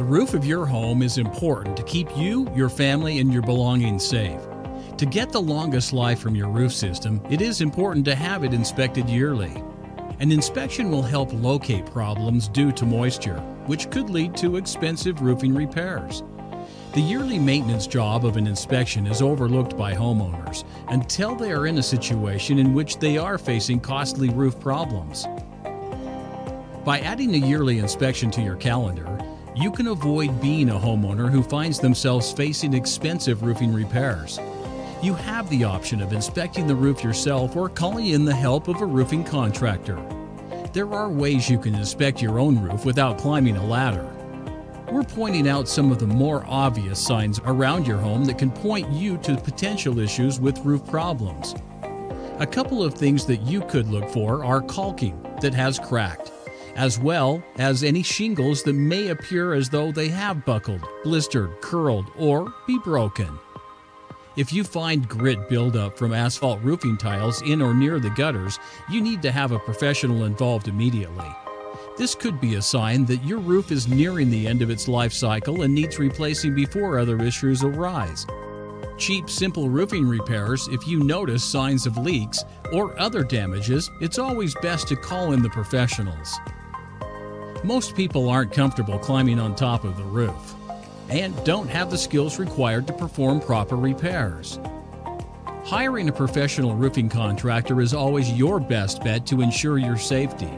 The roof of your home is important to keep you, your family, and your belongings safe. To get the longest life from your roof system, it is important to have it inspected yearly. An inspection will help locate problems due to moisture, which could lead to expensive roofing repairs. The yearly maintenance job of an inspection is overlooked by homeowners until they are in a situation in which they are facing costly roof problems. By adding a yearly inspection to your calendar, you can avoid being a homeowner who finds themselves facing expensive roofing repairs. You have the option of inspecting the roof yourself or calling in the help of a roofing contractor. There are ways you can inspect your own roof without climbing a ladder. We're pointing out some of the more obvious signs around your home that can point you to potential issues with roof problems. A couple of things that you could look for are caulking that has cracked, as well as any shingles that may appear as though they have buckled, blistered, curled, or be broken. If you find grit buildup from asphalt roofing tiles in or near the gutters, you need to have a professional involved immediately. This could be a sign that your roof is nearing the end of its life cycle and needs replacing before other issues arise. Cheap, simple roofing repairs, if you notice signs of leaks or other damages, it's always best to call in the professionals. Most people aren't comfortable climbing on top of the roof and don't have the skills required to perform proper repairs. Hiring a professional roofing contractor is always your best bet to ensure your safety.